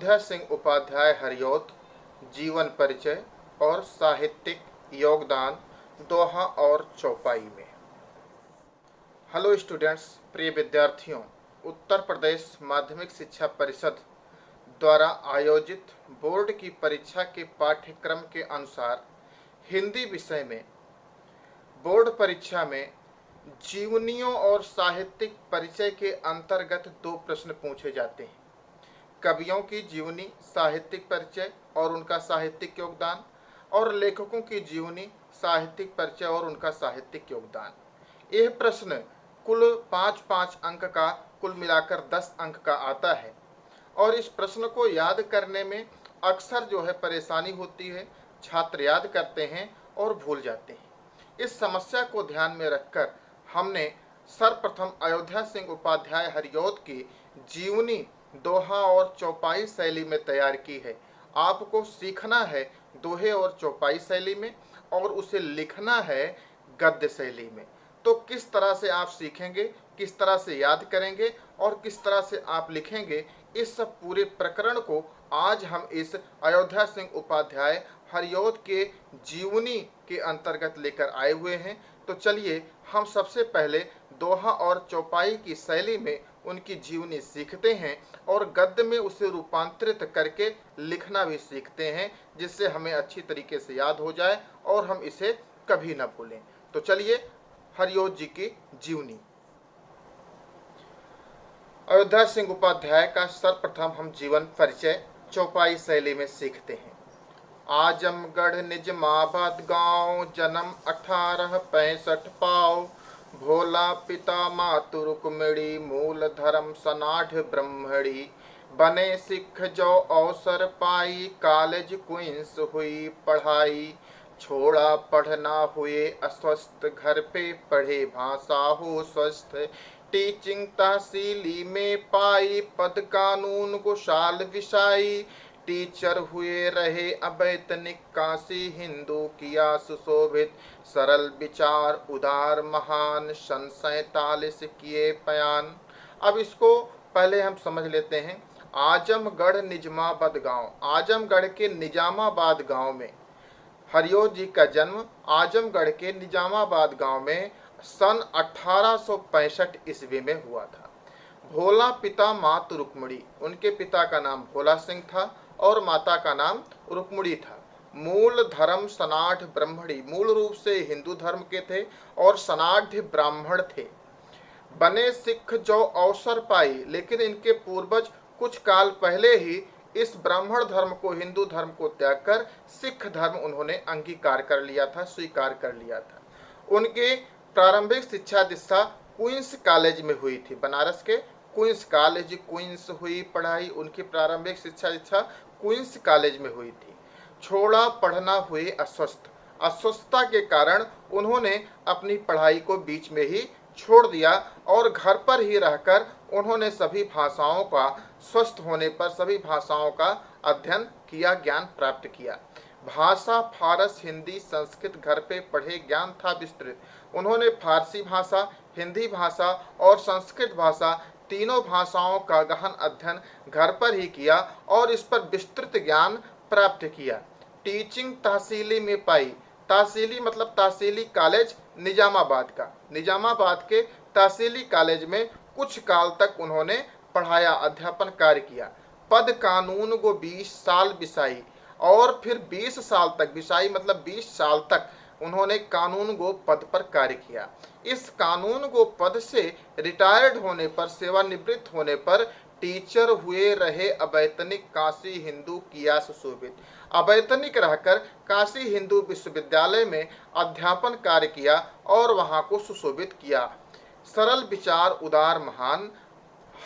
अयोध्या सिंह उपाध्याय हरिऔध जीवन परिचय और साहित्यिक योगदान दोहा और चौपाई में। हेलो स्टूडेंट्स, प्रिय विद्यार्थियों, उत्तर प्रदेश माध्यमिक शिक्षा परिषद द्वारा आयोजित बोर्ड की परीक्षा के पाठ्यक्रम के अनुसार हिंदी विषय में बोर्ड परीक्षा में जीवनियों और साहित्यिक परिचय के अंतर्गत 2 प्रश्न पूछे जाते हैं। कवियों की जीवनी, साहित्यिक परिचय और उनका साहित्यिक योगदान, और लेखकों की जीवनी, साहित्यिक परिचय और उनका साहित्यिक योगदान। यह प्रश्न कुल 5-5 अंक का, कुल मिलाकर 10 अंक का आता है और इस प्रश्न को याद करने में अक्सर परेशानी होती है। छात्र याद करते हैं और भूल जाते हैं। इस समस्या को ध्यान में रखकर हमने सर्वप्रथम अयोध्या सिंह उपाध्याय हरिऔध की जीवनी दोहा और चौपाई शैली में तैयार की है। आपको सीखना है दोहे और चौपाई शैली में और उसे लिखना है गद्य शैली में। तो किस तरह से आप सीखेंगे, किस तरह से याद करेंगे और किस तरह से आप लिखेंगे, इस सब पूरे प्रकरण को आज हम इस अयोध्या सिंह उपाध्याय हरिऔध के जीवनी के अंतर्गत लेकर आए हुए हैं। तो चलिए हम सबसे पहले दोहा और चौपाई की शैली में उनकी जीवनी सीखते हैं और गद्य में उसे रूपांतरित करके लिखना भी सीखते हैं, जिससे हमें अच्छी तरीके से याद हो जाए और हम इसे कभी न भूलें। तो चलिए हरिऔध जी की जीवनी। अयोध्या सिंह उपाध्याय का सर्वप्रथम हम जीवन परिचय चौपाई शैली में सीखते हैं। आजमगढ़ निजमाबाद गांव, जन्म 1865 पाओ। भोला पिता मातु रुक्मिणी, मूल धर्म सनाढ़ ब्रह्मणी। बने सिख जो अवसर पाई, कॉलेज क्वींस हुई पढ़ाई। छोड़ा पढ़ना हुए अस्वस्थ, घर पे पढ़े भाषा हो स्वस्थ। टीचिंग तहसीली में पाई, पद कानून कुशाल विषाई। टीचर हुए रहे अवैतनिक, काशी हिंदू किया सुशोभित। सरल विचार उदार महान, सन 47 किए बयान। अब इसको पहले हम समझ लेते हैं। आजमगढ़ निजामाबाद गांव, आजमगढ़ के निजामाबाद गांव में हरिऔध जी का जन्म आजमगढ़ के निजामाबाद गांव में सन 1865 ईस्वी में हुआ था। भोला पिता मातु रुक्मिणी, उनके पिता का नाम भोला सिंह था और माता का नाम रुक्मिणी था। मूल धर्म सनाढ़ ब्राह्मणी, मूल रूप से हिंदू धर्म के थे और सनाढ़ ब्राह्मण थे। बने सिख जो अवसर पाई, लेकिन इनके पूर्वज कुछ काल पहले ही इस ब्राह्मण धर्म को, हिंदू धर्म को त्याग कर सिख धर्म उन्होंने अंगीकार कर लिया था, स्वीकार कर लिया था। उनकी प्रारंभिक शिक्षा दीक्षा क्वींस कॉलेज में हुई थी। बनारस के क्वींस कॉलेज, क्वींस हुई पढ़ाई, उनकी प्रारंभिक शिक्षा दीक्षा क्वींस कॉलेज में हुई थी। छोड़ा पढ़ना हुए अस्वस्थ, अस्वस्थता के कारण उन्होंने अपनी पढ़ाई को बीच में ही छोड़ दिया और घर पर ही रहकर उन्होंने सभी भाषाओं का, स्वस्थ होने पर सभी भाषाओं का अध्ययन किया, ज्ञान प्राप्त किया। भाषा फारस हिंदी संस्कृत घर पे पढ़े, ज्ञान था विस्तृत। उन्होंने फारसी भाषा, हिंदी भाषा और संस्कृत भाषा, तीनों भाषाओं का गहन अध्ययन घर पर ही किया और इस पर विस्तृत ज्ञान प्राप्त किया। टीचिंग तहसीली में पाई, तहसीली मतलब तहसीली कॉलेज निजामाबाद का, निजामाबाद के तहसीली कॉलेज में कुछ काल तक उन्होंने पढ़ाया, अध्यापन कार्य किया। पद कानून को 20 साल बिसाई और फिर 20 साल तक, बिसाई मतलब 20 साल तक उन्होंने कानून गो पद पर कार्य किया। इस कानून गो पद से रिटायर्ड होने पर, सेवानिवृत्त होने पर टीचर हुए रहे अवैतनिक, काशी हिंदू किया सुशोभित। अवैतनिक रहकर काशी हिंदू विश्वविद्यालय में अध्यापन कार्य किया और वहां को सुशोभित किया। सरल विचार उदार महान,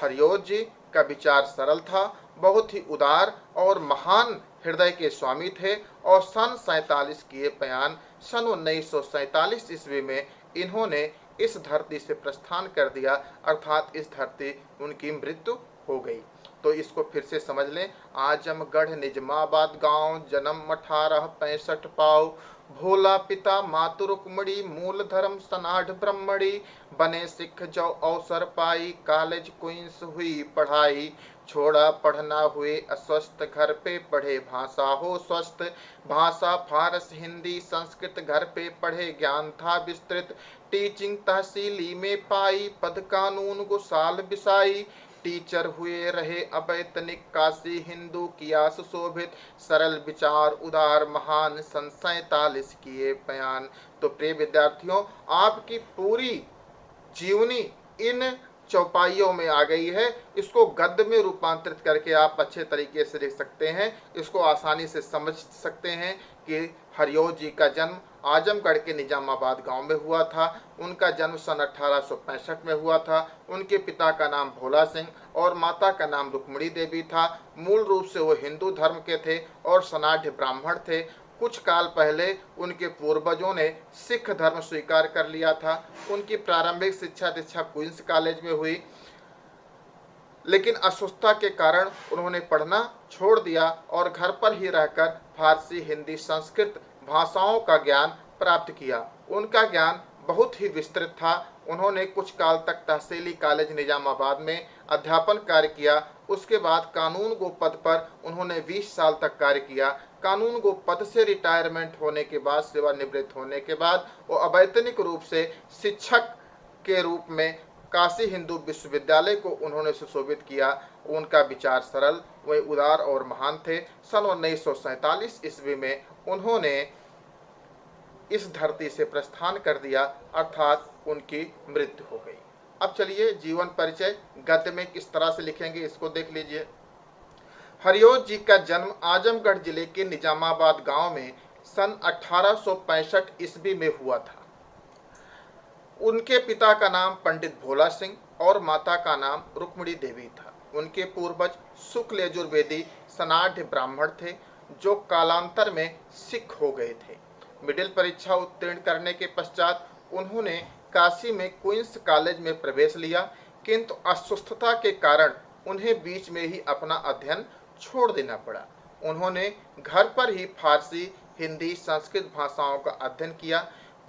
हरिऔध जी का विचार सरल था, बहुत ही उदार और महान हृदय के स्वामी थे और सन 47 किए बयान, सन 1947 ईस्वी में इन्होंने इस धरती से प्रस्थान कर दिया, अर्थात इस धरती उनकी मृत्यु हो गई। तो इसको फिर से समझ लें। आजमगढ़ निजामाबाद गांव, जन्म 1865 पाओ। भोला पिता मातु रुक्मिणी, मूल धर्म सनाढ़ ब्रह्मणी। बने सिख जो अवसर पाई, कॉलेज क्वींस हुई पढ़ाई। छोड़ा पढ़ना हुए अस्वस्थ, घर पे पढ़े भाषा हो स्वस्थ। भाषा फारस हिंदी संस्कृत, घर पे पढ़े ज्ञान था विस्तृत। टीचिंग तहसीली में पाई, पद कानून को साल बिसाई। टीचर हुए रहे अवैतनिक, काशी हिंदू किया सुशोभित। सरल विचार उदार महान, सन 47 किए बयान। तो प्रिय विद्यार्थियों, आपकी पूरी जीवनी इन चौपाइयों में आ गई है। इसको गद्य में रूपांतरित करके आप अच्छे तरीके से लिख सकते हैं। इसको आसानी से समझ सकते हैं कि हरिओ जी का जन्म आजमगढ़ के निजामाबाद गांव में हुआ था। उनका जन्म सन 1865 में हुआ था। उनके पिता का नाम भोला सिंह और माता का नाम रुक्मणी देवी था। मूल रूप से वो हिंदू धर्म के थे और सनाढ़ ब्राह्मण थे। कुछ काल पहले उनके पूर्वजों ने सिख धर्म स्वीकार कर लिया था। उनकी प्रारंभिक शिक्षा दीक्षा क्वींस कॉलेज में हुई, लेकिन अस्वस्थता के कारण उन्होंने पढ़ना छोड़ दिया और घर पर ही रहकर फारसी हिंदी संस्कृत भाषाओं का ज्ञान प्राप्त किया। उनका ज्ञान बहुत ही विस्तृत था। उन्होंने कुछ काल तक तहसीली कॉलेज निजामाबाद में अध्यापन कार्य किया। उसके बाद कानून गो पद पर उन्होंने 20 साल तक कार्य किया। कानून गो पद से रिटायरमेंट होने के बाद, सेवानिवृत्त होने के बाद, वो अवैतनिक रूप से शिक्षक के रूप में काशी हिंदू विश्वविद्यालय को उन्होंने सुशोभित किया। उनका विचार सरल व उदार और महान थे। सन 1947 ईस्वी में उन्होंने इस धरती से प्रस्थान कर दिया, अर्थात उनकी मृत्यु हो गई। अब चलिए जीवन परिचय गद्य में किस तरह से लिखेंगे इसको देख लीजिए। हरिओ जी का जन्म आजमगढ़ जिले के निजामाबाद गांव में सन 1865 ईस्वी में हुआ था। उनके पिता का नाम पंडित भोला सिंह और माता का नाम रुक्मणी देवी था। उनके पूर्वज शुक्ल यजुर्वेदी सनाढ़ ब्राह्मण थे जो कालांतर में सिख हो गए थे। मिडिल परीक्षा उत्तीर्ण करने के पश्चात उन्होंने काशी में क्वींस कॉलेज में प्रवेश लिया, किंतु अस्वस्थता के कारण उन्हें बीच में ही अपना अध्ययन छोड़ देना पड़ा। उन्होंने घर पर ही फारसी हिंदी संस्कृत भाषाओं का अध्ययन किया।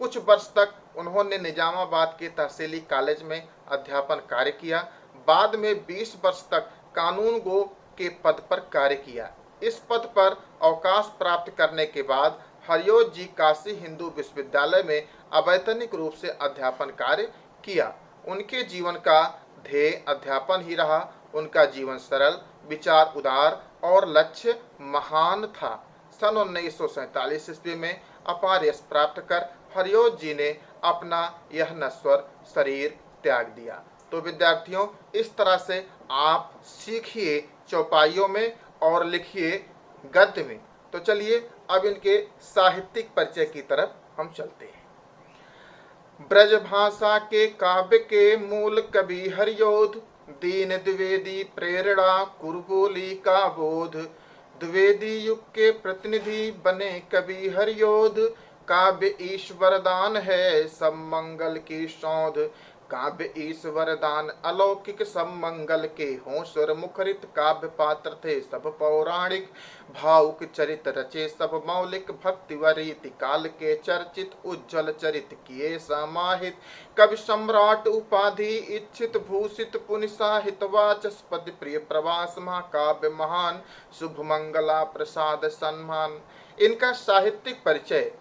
कुछ वर्ष तक उन्होंने निजामाबाद के तहसीली कॉलेज में अध्यापन कार्य किया। बाद में 20 वर्ष तक कानून गो के पद पर कार्य किया। इस पद पर अवकाश प्राप्त करने के बाद हरिओ जी काशी हिंदू विश्वविद्यालय में अवैतनिक रूप से अध्यापन कार्य किया। उनके जीवन का ध्येय अध्यापन ही रहा। उनका जीवन सरल, विचार उदार और लक्ष्य महान था। सन 1947 ईस्वी में अपार यश प्राप्त कर हरिओ जी ने अपना यह नश्वर शरीर त्याग दिया। तो विद्यार्थियों, इस तरह से आप सीखिए चौपाइयों में और लिखिए गद्य में। तो चलिए अब इनके साहित्यिक परिचय की तरफ हम चलते हैं। ब्रज भाषा के काव्य के मूल कवि हरिओध, दीन द्विवेदी प्रेरणा कुरबोली का बोध। द्विवेदी युग के प्रतिनिधि बने कवि हरिओध, काव्य ईश्वर दान है सब मंगल की सौध। काव्य ईश्वर दान अलौकिक सब मंगल के हों स्वर मुखरित। काव्य पात्र थे सब पौराणिक, भावुक चरित रचे सब मौलिक। भक्ति व रीति काल के चर्चित, उज्ज्वल चरित किए समाहित। कवि सम्राट उपाधि इच्छित, भूषित पुण्य साहित्य वाचस्पति। प्रिय प्रवास महाकाव्य महान, शुभ मंगला प्रसाद सम्मान। इनका साहित्यिक परिचय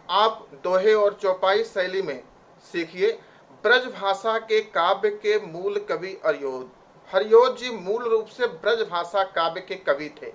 आप दोहे और चौपाई शैली में सीखिए। ब्रज भाषा के काव्य के मूल कवि हरिओध। हरिओध जी मूल रूप से ब्रज भाषा काव्य के कवि थे,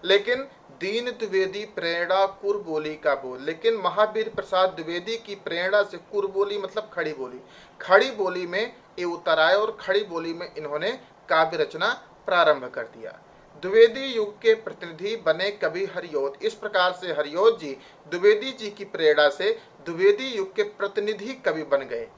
लेकिन दीन द्विवेदी प्रेरणा कुरबोली का बोल। लेकिन महावीर प्रसाद द्विवेदी की प्रेरणा से, कुरबोली मतलब खड़ी बोली, खड़ी बोली में ये उतर आए और खड़ी बोली में इन्होंने काव्य रचना प्रारंभ कर दिया। द्विवेदी युग के प्रतिनिधि बने कवि हरिओध। इस प्रकार से हरिओध जी द्विवेदी जी की प्रेरणा से द्विवेदी युग के प्रतिनिधि कवि बन गए।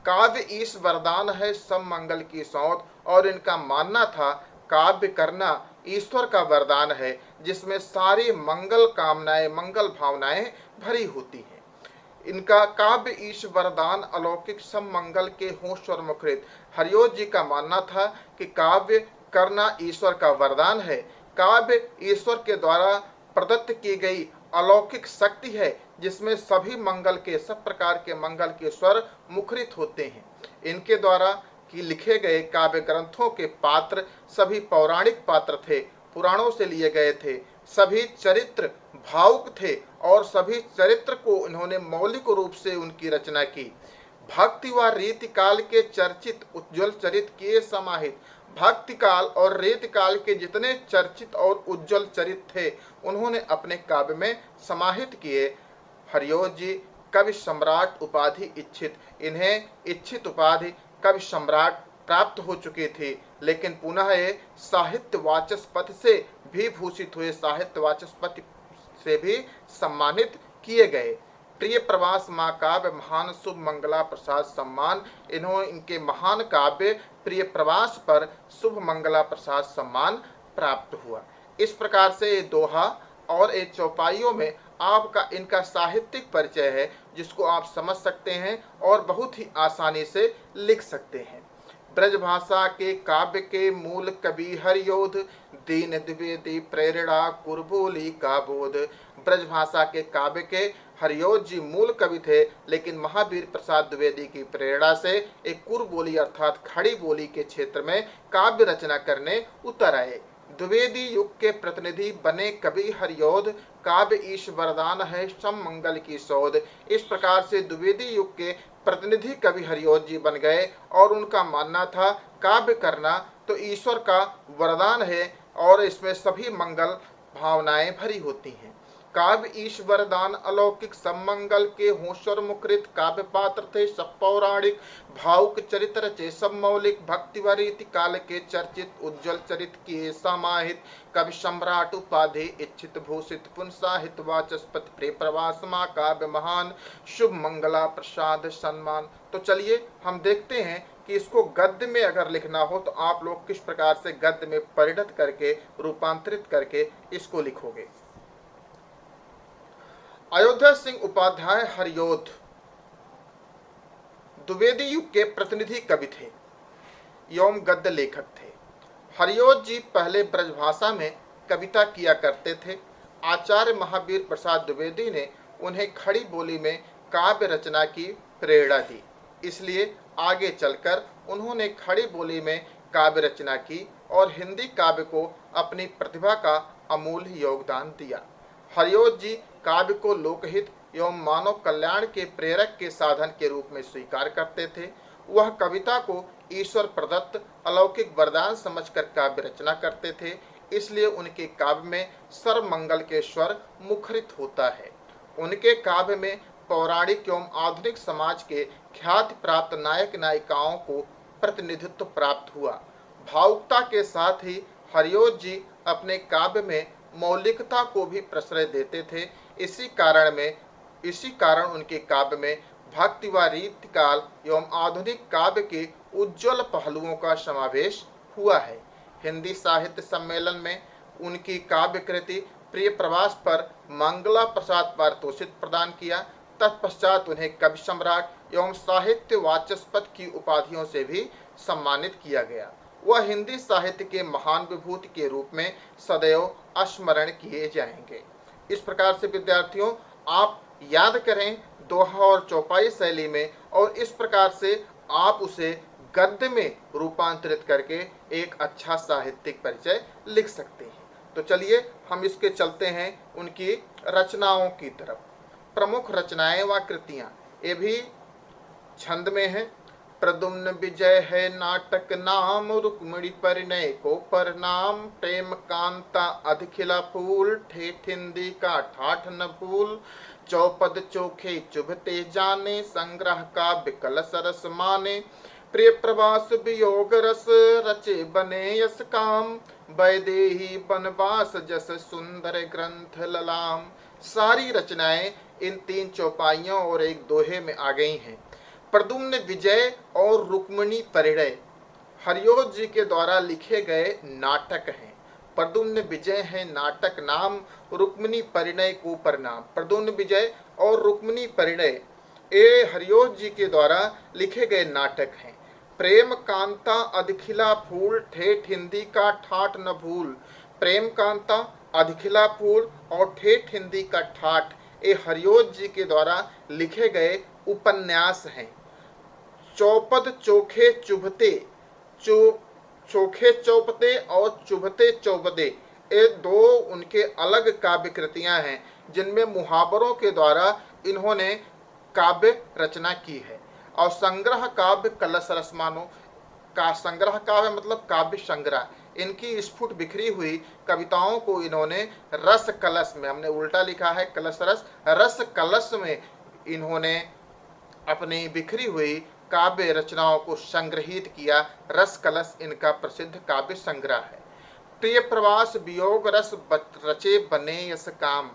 काव्य ईश वरदान है सब मंगल की सौंध, और इनका मानना था काव्य करना ईश्वर का वरदान है जिसमें सारी मंगल कामनाएं, मंगल भावनाएं भरी होती हैं। इनका काव्य ईश वरदान अलौकिक सब मंगल के हों स्वर मुखरित। हरिओध जी का मानना था कि काव्य करना ईश्वर का वरदान है। काव्य ईश्वर के द्वारा प्रदत्त की गई अलौकिक शक्ति है जिसमें सभी मंगल के, सब प्रकार के मंगल के स्वर मुखरित होते हैं। इनके द्वारा कि लिखे गए काव्य ग्रंथों के पात्र सभी पौराणिक पात्र थे, पुराणों से लिए गए थे। सभी चरित्र भावुक थे और सभी चरित्र को इन्होंने मौलिक रूप से उनकी रचना की। भक्ति व रीति काल के चर्चित उज्ज्वल चरित्र किए समाहित। भक्ति काल और रीति काल के जितने चर्चित और उज्ज्वल चरित्र थे उन्होंने अपने काव्य में समाहित किए। हरिओं जी कवि सम्राट उपाधि इच्छित, इन्हें इच्छित उपाधि कवि सम्राट प्राप्त हो चुकी थी, लेकिन पुनः ये साहित्य वाचस्पति से भी भूषित हुए, साहित्य वाचस्पति से भी सम्मानित किए गए। प्रिय प्रवास महाकाव्य महान शुभ मंगला प्रसाद सम्मान, इनके महान काव्य प्रिय प्रवास पर शुभ मंगला प्रसाद सम्मान प्राप्त हुआ। इस प्रकार से ये दोहा और ये चौपाइयों में आपका इनका साहित्यिक परिचय है, जिसको आप समझ सकते हैं और बहुत ही आसानी से लिख सकते हैं। ब्रजभाषा के काव्य के मूल कवि हरियोध, दीन द्विवेदी प्रेरणा कुरबोली का बोध। ब्रजभाषा के काव्य के हरियोध जी मूल कवि थे, लेकिन महावीर प्रसाद द्विवेदी की प्रेरणा से एक कुरबोली अर्थात खड़ी बोली के क्षेत्र में काव्य रचना करने उतर आए। द्विवेदी युग के प्रतिनिधि बने कवि हरियोध, काव्य ईश वरदान है सम मंगल की सौध। इस प्रकार से द्विवेदी युग के प्रतिनिधि कवि हरिओध जी बन गए और उनका मानना था काव्य करना तो ईश्वर का वरदान है और इसमें सभी मंगल भावनाएं भरी होती हैं। काव्य ईश वरदान अलौकिक समंगल के होशर मुखरित काव्य पात्र थे सब पौराणिक, भावुक चरित्र रचे सब मौलिक, भक्ति व रीति काल के चर्चित उज्ज्वल चरित्र किए समाहित। कवि सम्राट उपाधि इच्छित भूषित पुन साहित्य वाचस्पति प्रिय प्रवास काव्य महान शुभ मंगला प्रसाद सम्मान। तो चलिए हम देखते हैं कि इसको गद्य में अगर लिखना हो तो आप लोग किस प्रकार से गद्य में परिणत करके रूपांतरित करके इसको लिखोगे। अयोध्या सिंह उपाध्याय हरिओध द्विवेदी युग के प्रतिनिधि कवि थे एवं गद्य लेखक थे। हरिओध जी पहले ब्रजभाषा में कविता किया करते थे। आचार्य महावीर प्रसाद द्विवेदी ने उन्हें खड़ी बोली में काव्य रचना की प्रेरणा दी, इसलिए आगे चलकर उन्होंने खड़ी बोली में काव्य रचना की और हिंदी काव्य को अपनी प्रतिभा का अमूल्य योगदान दिया। हरिओध जी काव्य को लोकहित एवं मानव कल्याण के प्रेरक के साधन के रूप में स्वीकार करते थे। वह कविता को ईश्वर प्रदत्त अलौकिक वरदान समझकर काव्य रचना करते थे, इसलिए उनके काव्य में सर्वमंगल के स्वर मुखरित होता है। उनके काव्य में पौराणिक एवं आधुनिक समाज के ख्याति प्राप्त नायक नायिकाओं को प्रतिनिधित्व प्राप्त हुआ। भावुकता के साथ ही हरिओध जी अपने काव्य में मौलिकता को भी प्रश्रय देते थे। इसी कारण उनके काव्य में भक्ति व रीति काल एवं आधुनिक काव्य के उज्ज्वल पहलुओं का समावेश हुआ है। हिंदी साहित्य सम्मेलन में उनकी काव्य कृति प्रिय प्रवास पर मंगला प्रसाद पारितोषिक प्रदान किया। तत्पश्चात उन्हें कवि सम्राट एवं साहित्य वाचस्पति की उपाधियों से भी सम्मानित किया गया। वह हिंदी साहित्य के महान विभूति के रूप में सदैव स्मरण किए जाएंगे। इस प्रकार से विद्यार्थियों आप याद करें दोहा और चौपाई शैली में, और इस प्रकार से आप उसे गद्य में रूपांतरित करके एक अच्छा साहित्यिक परिचय लिख सकते हैं। तो चलिए हम इसके चलते हैं उनकी रचनाओं की तरफ। प्रमुख रचनाएं व कृतियां ये भी छंद में है। प्रद्युम्न विजय है नाटक नाम, रुक्मिणी परिणय को परनाम, प्रेम कांता अधखिला फूल, ठेठ हिंदी का ठाठ न भूल, चौपद चोखे चुभते जाने, संग्रह का विकल सरस माने, प्रिय प्रवास वियोग रस, रचे बने यस काम, वैदेही बनवास जस सुंदर ग्रंथ ललाम। सारी रचनाएं इन 3 चौपाइयों और एक दोहे में आ गई हैं। प्रद्युम्न विजय और रुक्मिणी परिणय हरिओध जी के द्वारा लिखे गए नाटक हैं। प्रद्युम्न विजय है नाटक नाम, रुक्मिणी परिणय को प्रणाम। प्रद्युम्न विजय और रुक्मिणी परिणय ये हरिओध जी के द्वारा लिखे गए नाटक हैं। प्रेम कांता अधखिला फूल, ठेठ हिंदी का ठाठ न भूल। प्रेम कांता अधखिला फूल और ठेठ हिंदी का ठाठ ये हरिओध जी के द्वारा लिखे गए उपन्यास हैं। चौपद चोखे चुभते, चोखे चौपते और चुभते चौपदे, ये दो उनके अलग काव्य कृतियां हैं जिनमें मुहावरों के द्वारा इन्होंने काव्य रचना की है। और संग्रह काव्य कलश रसमानो का संग्रह काव्य मतलब काव्य संग्रह, इनकी स्फुट बिखरी हुई कविताओं को इन्होंने रस कलश में, हमने उल्टा लिखा है कलश रस, रस कलश में इन्होंने अपनी बिखरी हुई काव्य रचनाओं को संग्रहित किया। रस कलश इनका प्रसिद्ध काव्य संग्रह है। प्रिय प्रवास वियोग रस रचे बने यस काम,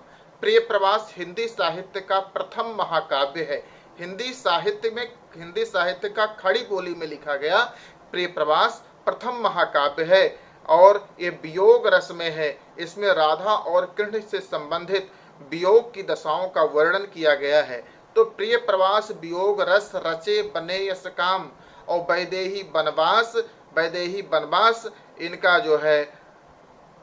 प्रिय प्रवास हिंदी साहित्य का प्रथम महाकाव्य है। हिंदी साहित्य का खड़ी बोली में लिखा गया प्रिय प्रवास प्रथम महाकाव्य है और ये वियोग रस में है। इसमें राधा और कृष्ण से संबंधित वियोग की दशाओं का वर्णन किया गया है। तो प्रिय प्रवास वियोग रस रचे बने यस काम और वैदेही बनवास इनका जो है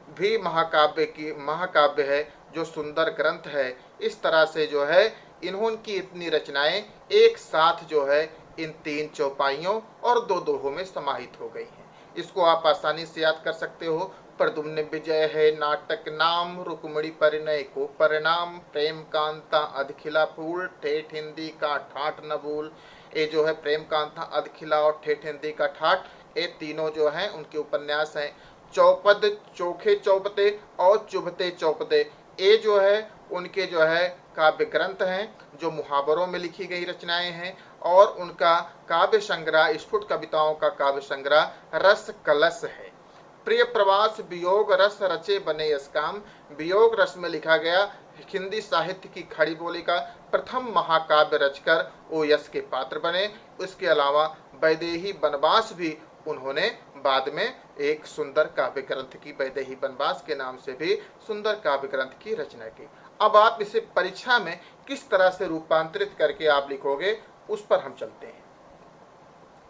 भी महाकाव्य है, जो सुंदर ग्रंथ है। इस तरह से जो है इन्होंने इतनी रचनाएं एक साथ जो है इन 3 चौपाइयों और 2 दोहों में समाहित हो गई हैं। इसको आप आसानी से याद कर सकते हो। प्रद्युम्न विजय है नाटक नाम, रुक्मिणी परिणय को परिणाम, प्रेम कांता अधखिला फूल, ठेठ हिंदी का ठाठ न भूल। ये जो है प्रेम कांता अधखिला और ठेठ हिंदी का ठाठ, ये तीनों जो हैं उनके उपन्यास हैं। चौपद चोखे चौपते और चुभते चौपते, ये जो है उनके जो है काव्य ग्रंथ हैं जो मुहावरों में लिखी गई रचनाएं हैं। और उनका काव्य संग्रह, स्फुट कविताओं का काव्य संग्रह रस कलश है। प्रिय प्रवास वियोग रस रचे बने यस काम, वियोग रस में लिखा गया हिंदी साहित्य की खड़ी बोली का प्रथम महाकाव्य रचकर वो यश के पात्र बने। इसके अलावा वैदेही बनवास भी उन्होंने बाद में एक सुंदर काव्य ग्रंथ की, वैदेही बनवास के नाम से भी सुंदर काव्य ग्रंथ की रचना की। अब आप इसे परीक्षा में किस तरह से रूपांतरित करके आप लिखोगे उस पर हम चलते हैं।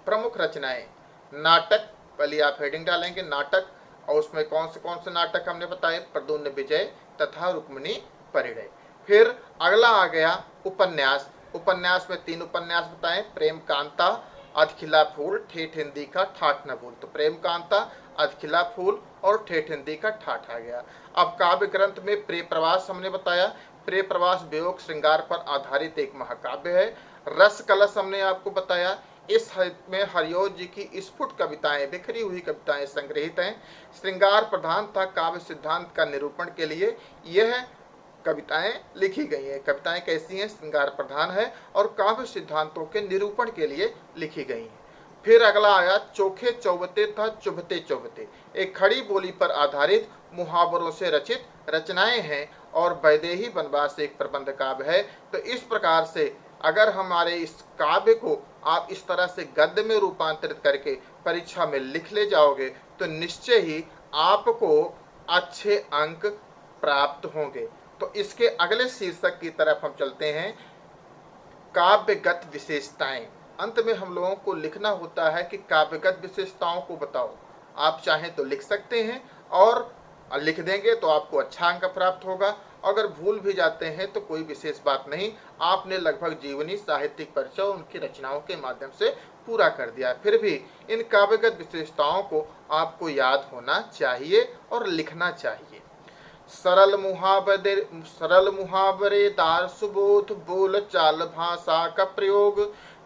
प्रमुख रचनाएं, नाटक, पहले आप हेडिंग डालेंगे नाटक, और उसमें कौन से नाटक हमने बताए, प्रद्युम्न विजय तथा रुक्मिणी परिणय। फिर अगला आ गया उपन्यास, उपन्यास में 3 उपन्यास बताए, प्रेम कांता, अधखिला फूल, ठेठ हिंदी का ठाठ न भूल। तो प्रेम कांता, अधखिला फूल और ठेठ हिंदी का ठाठ आ गया। अब काव्य ग्रंथ में प्रिय प्रवास हमने बताया, प्रिय प्रवास वियोग श्रृंगार पर आधारित एक महाकाव्य है। रस कलश हमने आपको बताया, इस में हरिओं जी की स्फुट कविताएं, बिखरी हुई कविताएं संग्रहित हैं। श्रृंगार प्रधान था काव्य सिद्धांत का निरूपण के लिए यह कविताएं लिखी गई हैं। कविताएं कैसी हैं, श्रृंगार प्रधान है और काव्य सिद्धांतों के निरूपण के लिए लिखी गई हैं। फिर अगला आया चोखे चौबते था चुभते चौबते, एक खड़ी बोली पर आधारित मुहावरों से रचित रचनाएं हैं और वैदेही बनवास एक प्रबंध काव्य है। तो इस प्रकार से अगर हमारे इस काव्य को आप इस तरह से गद्य में रूपांतरित करके परीक्षा में लिख ले जाओगे तो निश्चय ही आपको अच्छे अंक प्राप्त होंगे। तो इसके अगले शीर्षक की तरफ हम चलते हैं, काव्यगत विशेषताएं। अंत में हम लोगों को लिखना होता है कि काव्यगत विशेषताओं को बताओ। आप चाहें तो लिख सकते हैं और लिख देंगे तो आपको अच्छा अंक प्राप्त होगा। अगर भूल भी जाते हैं तो कोई विशेष बात नहीं, आपने लगभग जीवनी साहित्यिक परिचय उनकी रचनाओं के माध्यम से पूरा कर दिया। फिर भी इन काव्यगत विशेषताओं को आपको याद होना चाहिए और लिखना चाहिए। सरल मुहावरेदार सुबोध बोल चाल भाषा का प्रयोग,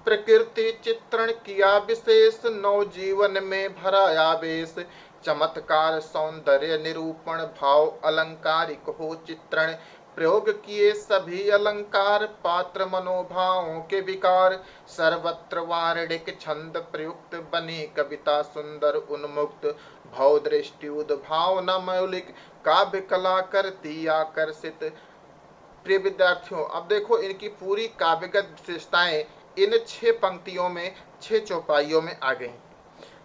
प्रकृति चित्रण किया विशेष, नव जीवन में भरा आवेश, चमत्कार सौंदर्य निरूपण भाव अलंकारिक हो चित्रण, प्रयोग किए सभी अलंकार पात्र मनोभावों के विकार, सर्वत्र वारणिक छंद प्रयुक्त बनी कविता सुंदर उन्मुक्त, भाव दृष्टि उद्भावना मौलिक काव्य कला करती आकर्षित। प्रिय विद्यार्थियों, अब देखो इनकी पूरी काव्यगत विशेषताएं इन 6 पंक्तियों में, 6 चौपाइयों में आ गई।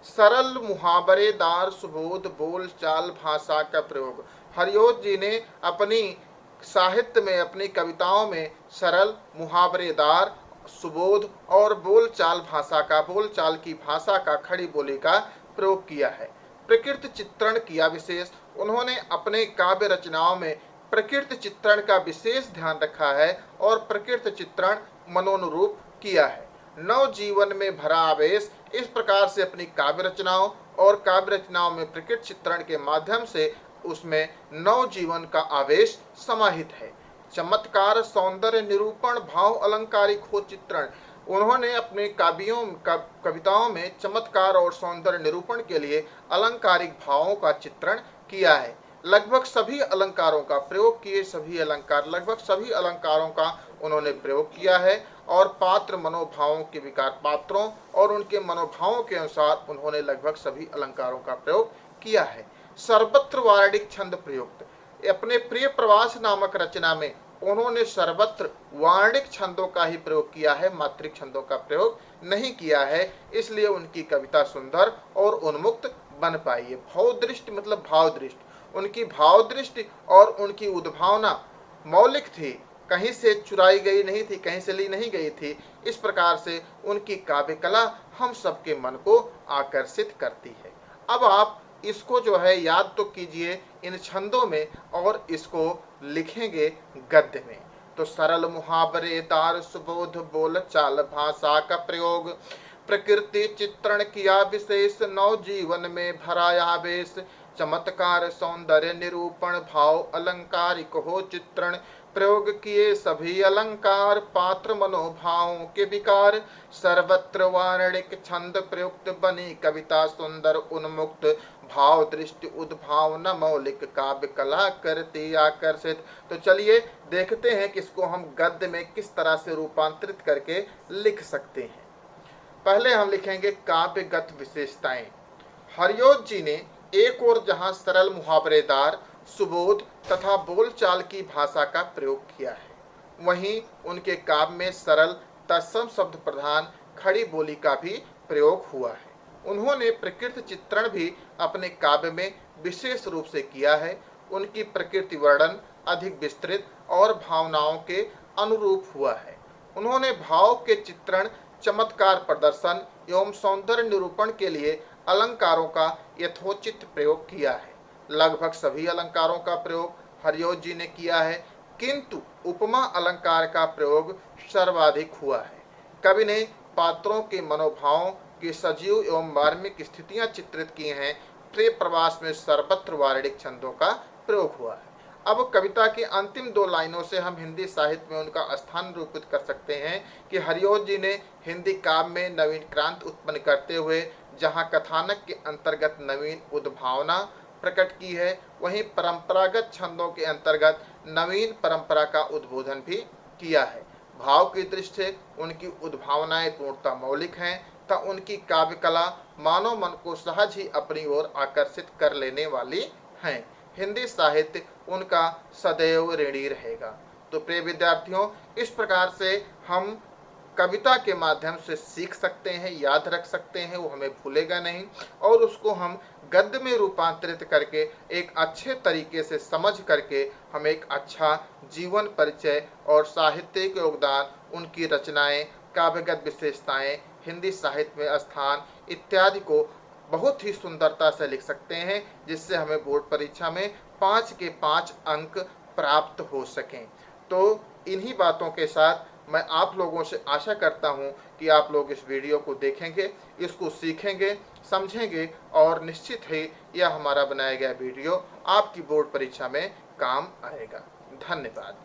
सरल मुहावरेदार सुबोध बोल चाल भाषा का प्रयोग, हरिओं जी ने अपनी साहित्य में, अपनी कविताओं में सरल मुहावरेदार सुबोध और बोलचाल भाषा का, बोलचाल की भाषा का, खड़ी बोली का प्रयोग किया है। प्रकृति चित्रण किया विशेष, उन्होंने अपने काव्य रचनाओं में प्रकृति चित्रण का विशेष ध्यान रखा है और प्रकृति चित्रण मनोनुरूप किया है। नव जीवन में भरा आवेश। इस प्रकार से अपनी काव्य रचनाओं और काव्य रचनाओं में प्रकट चित्रण के माध्यम से उसमें नव जीवन का आवेश समाहित है। चमत्कार, सौंदर्य निरूपण, भाव अलंकारिक हो चित्रण। उन्होंने अपने कविताओं में चमत्कार और सौंदर्य निरूपण के लिए अलंकारिक भावों का चित्रण किया है। लगभग सभी अलंकारों का प्रयोग किए, लगभग सभी अलंकारों का उन्होंने प्रयोग किया है और पात्र मनोभावों के विकार पात्रों और उनके मनोभावों के अनुसार उन्होंने लगभग सभी अलंकारों का प्रयोग किया है। सर्वत्र वार्णिक छंद प्रयुक्त। अपने प्रिय प्रवास नामक रचना में उन्होंने सर्वत्र वार्णिक छंदों का ही प्रयोग किया है, मात्रिक छंदों का प्रयोग नहीं किया है, इसलिए उनकी कविता सुंदर और उन्मुक्त बन पाई है। भावदृष्टि मतलब भावदृष्टि, उनकी भावदृष्टि और उनकी उद्भावना मौलिक थी, कहीं से चुराई गई नहीं थी, कहीं से ली नहीं गई थी। इस प्रकार से उनकी काव्य कला हम सबके मन को आकर्षित करती है। अब आप इसको जो है याद तो कीजिए इन छंदों में और इसको लिखेंगे गद्य में। तो सरल मुहावरेदार सुबोध बोल चाल भाषा का प्रयोग, प्रकृति चित्रण किया विशेष, नव जीवन में भरा आवेश, चमत्कार सौंदर्य निरूपण, भाव अलंकारिक हो चित्रण, प्रयोग किए सभी अलंकार, पात्र मनोभावों के विकार, सर्वत्र वार्णिक छंद प्रयुक्त, बनी कविता सुंदर उन्मुक्त, भाव दृष्टि उद्भावना मौलिक काव्य कला करती आकर्षित। तो चलिए देखते हैं कि इसको हम गद्य में किस तरह से रूपांतरित करके लिख सकते हैं। पहले हम लिखेंगे काव्यगत विशेषताएं। हरिओत जी ने एक और जहां सरल मुहावरेदार सुबोध तथा बोलचाल की भाषा का प्रयोग किया है, वहीं उनके काव्य में सरल तत्सम शब्द प्रधान खड़ी बोली का भी प्रयोग हुआ है। उन्होंने प्रकृति चित्रण भी अपने काव्य में विशेष रूप से किया है। उनकी प्रकृति वर्णन अधिक विस्तृत और भावनाओं के अनुरूप हुआ है। उन्होंने भाव के चित्रण, चमत्कार प्रदर्शन एवं सौंदर्य निरूपण के लिए अलंकारों का यथोचित प्रयोग किया है। लगभग सभी अलंकारों का प्रयोग हरिओत जी ने किया है, किंतु उपमा अलंकार का प्रयोग सर्वाधिक हुआ है। कवि ने पात्रों के मनोभावों की सजीव एवं मार्मिक स्थितियां चित्रित की हैं। प्रिय प्रवास में सर्वत्र वार्णिक छंदों का प्रयोग हुआ है। अब कविता की अंतिम दो लाइनों से हम हिंदी साहित्य में उनका स्थान निरूपित कर सकते हैं कि हरिओत जी ने हिंदी काव्य में नवीन क्रांति उत्पन्न करते हुए जहां कथानक के अंतर्गत नवीन उद्भावना प्रकट की है, वहीं परंपरागत छंदों के अंतर्गत नवीन परंपरा का उद्बोधन भी किया है। भाव की दृष्टि से उनकी उद्भावनाएं पूर्णतः मौलिक हैं तथा उनकी काव्य कला मानव मन को सहज ही अपनी ओर आकर्षित कर लेने वाली हैं। हिंदी साहित्य उनका सदैव ऋणी रहेगा। तो प्रिय विद्यार्थियों, इस प्रकार से हम कविता के माध्यम से सीख सकते हैं, याद रख सकते हैं, वो हमें भूलेगा नहीं, और उसको हम गद्य में रूपांतरित करके एक अच्छे तरीके से समझ करके हम एक अच्छा जीवन परिचय और साहित्यिक योगदान, उनकी रचनाएं, काव्यगत विशेषताएं, हिंदी साहित्य में स्थान इत्यादि को बहुत ही सुंदरता से लिख सकते हैं, जिससे हमें बोर्ड परीक्षा में 5 के 5 अंक प्राप्त हो सकें। तो इन्हीं बातों के साथ मैं आप लोगों से आशा करता हूं कि आप लोग इस वीडियो को देखेंगे, इसको सीखेंगे, समझेंगे और निश्चित ही यह हमारा बनाया गया वीडियो आपकी बोर्ड परीक्षा में काम आएगा। धन्यवाद।